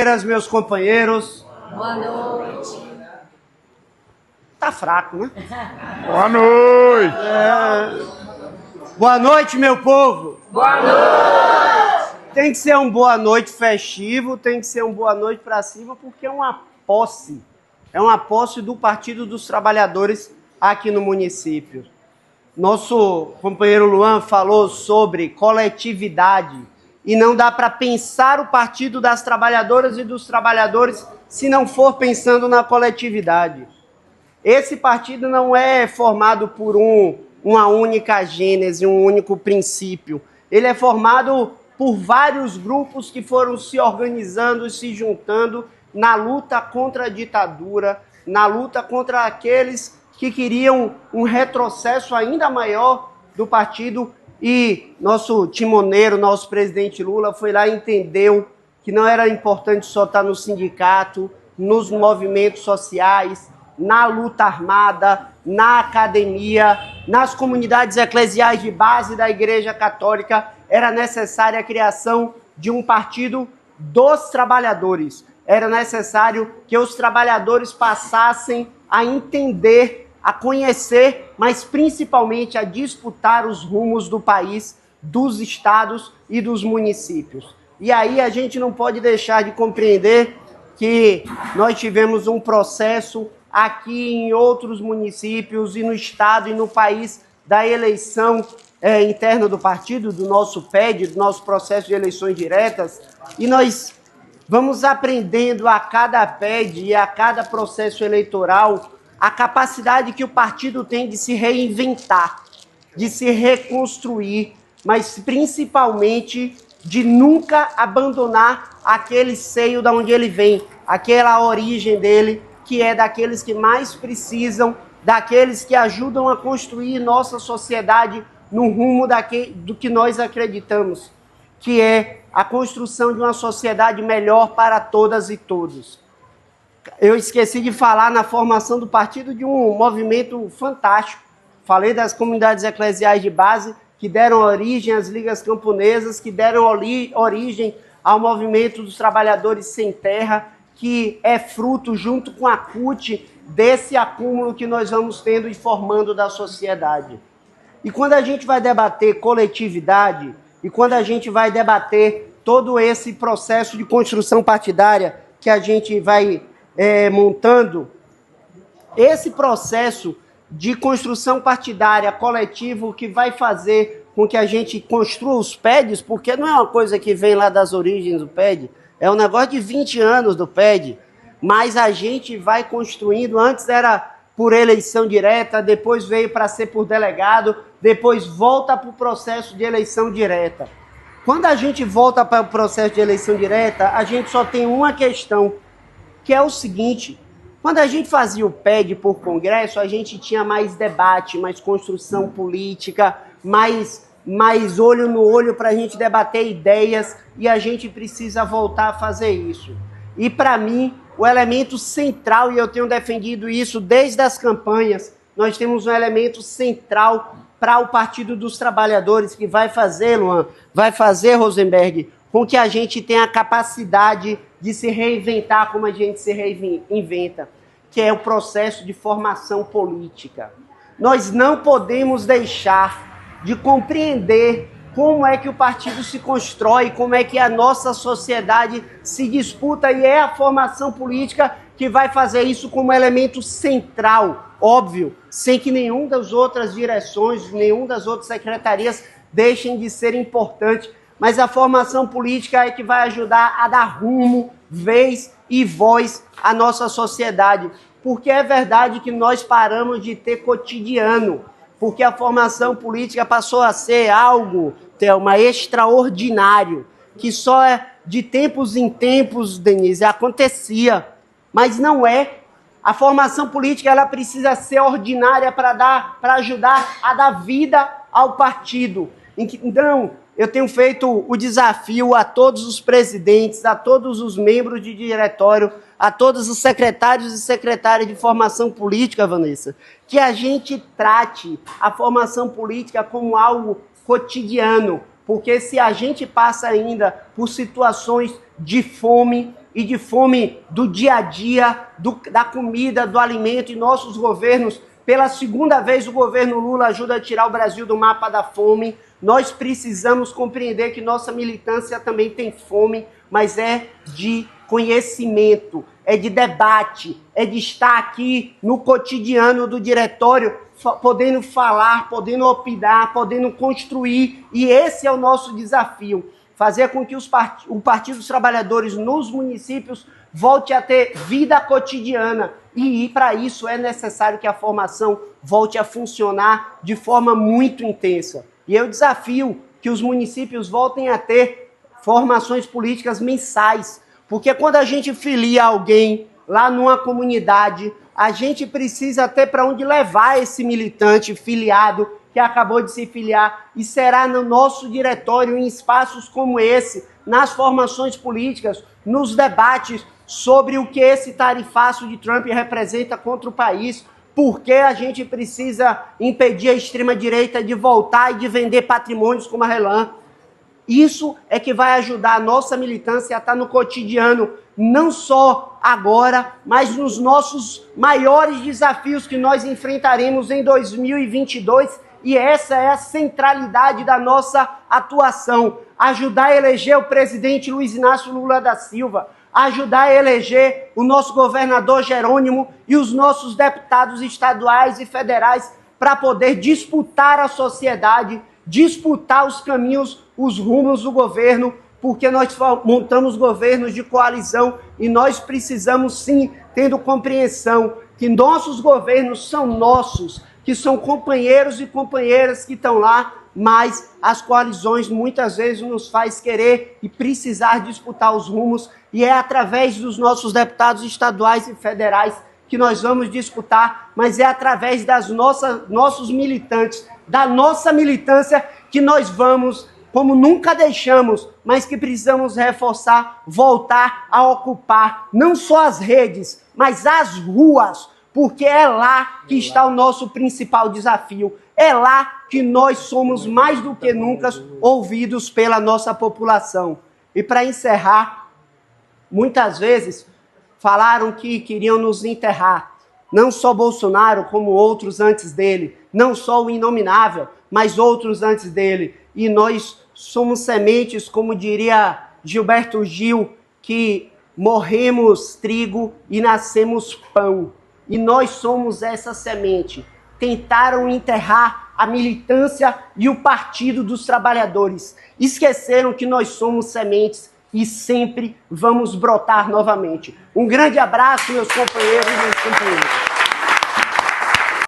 companheiras, meus companheiros. Boa noite. Tá fraco, né? Boa noite. Boa noite, meu povo. Boa noite. Tem que ser um boa noite festivo, tem que ser um boa noite para cima, porque é uma posse. É uma posse do Partido dos Trabalhadores aqui no município. Nosso companheiro Luan falou sobre coletividade e não dá para pensar o Partido das Trabalhadoras e dos Trabalhadores se não for pensando na coletividade. Esse partido não é formado por uma única gênese, um único princípio. Ele é formado por vários grupos que foram se organizando e se juntando na luta contra a ditadura, na luta contra aqueles que queriam um retrocesso ainda maior do partido. E nosso timoneiro, nosso presidente Lula, foi lá e entendeu que não era importante só estar no sindicato, nos movimentos sociais, na luta armada, na academia, nas comunidades eclesiais de base da Igreja Católica. Era necessária a criação de um partido dos trabalhadores. Era necessário que os trabalhadores passassem a entender, a conhecer, mas principalmente a disputar os rumos do país, dos estados e dos municípios. E aí a gente não pode deixar de compreender que nós tivemos um processo aqui em outros municípios e no estado e no país da eleição interna do partido, do nosso PED, do nosso processo de eleições diretas, e nós vamos aprendendo a cada PED e a cada processo eleitoral a capacidade que o partido tem de se reinventar, de se reconstruir, mas principalmente de nunca abandonar aquele seio de onde ele vem, aquela origem dele, que é daqueles que mais precisam, daqueles que ajudam a construir nossa sociedade no rumo do que nós acreditamos, que é a construção de uma sociedade melhor para todas e todos. Eu esqueci de falar na formação do partido de um movimento fantástico. Falei das comunidades eclesiais de base que deram origem às ligas camponesas, que deram origem ao movimento dos trabalhadores sem terra, que é fruto, junto com a CUT, desse acúmulo que nós vamos tendo e formando da sociedade. E quando a gente vai debater coletividade, e quando a gente vai debater todo esse processo de construção partidária que a gente vai montando, esse processo de construção partidária coletivo que vai fazer com que a gente construa os PEDs, porque não é uma coisa que vem lá das origens do PED, é um negócio de 20 anos do PED, mas a gente vai construindo. Antes era por eleição direta, depois veio para ser por delegado, depois volta para o processo de eleição direta. Quando a gente volta para o processo de eleição direta, a gente só tem uma questão, que é o seguinte: quando a gente fazia o PED por congresso, a gente tinha mais debate, mais construção política, mais olho no olho para a gente debater ideias, e a gente precisa voltar a fazer isso. E para mim, o elemento central, e eu tenho defendido isso desde as campanhas, nós temos um elemento central para o Partido dos Trabalhadores, que vai fazer, Luan, vai fazer, Rosenberg, com que a gente tenha a capacidade de se reinventar como a gente se reinventa, que é o processo de formação política. Nós não podemos deixar de compreender como é que o partido se constrói, como é que a nossa sociedade se disputa, e é a formação política que vai fazer isso como elemento central, óbvio, sem que nenhuma das outras direções, nenhuma das outras secretarias deixem de ser importantes, mas a formação política é que vai ajudar a dar rumo, vez e voz à nossa sociedade, porque é verdade que nós paramos de ter cotidiano, porque a formação política passou a ser algo, Thelma, extraordinário, que só de tempos em tempos, Denise, acontecia, mas não é. A formação política ela precisa ser ordinária para ajudar a dar vida ao partido. Então, eu tenho feito o desafio a todos os presidentes, a todos os membros de diretório, a todos os secretários e secretárias de formação política, Vanessa, que a gente trate a formação política como algo cotidiano, porque se a gente passa ainda por situações de fome e de fome do dia a dia, da comida, do alimento, e nossos governos, pela segunda vez o governo Lula ajuda a tirar o Brasil do mapa da fome. Nós precisamos compreender que nossa militância também tem fome, mas é de conhecimento, é de debate, é de estar aqui no cotidiano do diretório, podendo falar, podendo opinar, podendo construir, e esse é o nosso desafio, fazer com que o Partido dos Trabalhadores nos municípios volte a ter vida cotidiana, e para isso é necessário que a formação volte a funcionar de forma muito intensa. E eu desafio que os municípios voltem a ter formações políticas mensais, porque quando a gente filia alguém lá numa comunidade, a gente precisa ter para onde levar esse militante filiado que acabou de se filiar, e será no nosso diretório, em espaços como esse, nas formações políticas, nos debates sobre o que esse tarifaço de Trump representa contra o país, porque a gente precisa impedir a extrema-direita de voltar e de vender patrimônios como a Relan. Isso é que vai ajudar a nossa militância a estar no cotidiano, não só agora, mas nos nossos maiores desafios que nós enfrentaremos em 2022, e essa é a centralidade da nossa atuação: ajudar a eleger o presidente Luiz Inácio Lula da Silva, ajudar a eleger o nosso governador Jerônimo e os nossos deputados estaduais e federais para poder disputar a sociedade, disputar os caminhos, os rumos do governo, porque nós montamos governos de coalizão e nós precisamos sim, tendo compreensão que nossos governos são nossos, que são companheiros e companheiras que estão lá, mas as coalizões muitas vezes nos faz querer e precisar disputar os rumos, e é através dos nossos deputados estaduais e federais que nós vamos disputar, mas é através das nossos militantes, da nossa militância, que nós vamos, como nunca deixamos, mas que precisamos reforçar, voltar a ocupar não só as redes, mas as ruas, porque é lá que está o nosso principal desafio. É lá que nós somos mais do que nunca ouvidos pela nossa população. E para encerrar, muitas vezes falaram que queriam nos enterrar. Não só Bolsonaro, como outros antes dele. Não só o inominável, mas outros antes dele. E nós somos sementes, como diria Gilberto Gil, que morremos trigo e nascemos pão. E nós somos essa semente. Tentaram enterrar a militância e o Partido dos Trabalhadores. Esqueceram que nós somos sementes e sempre vamos brotar novamente. Um grande abraço, meus companheiros e minhas companheiras.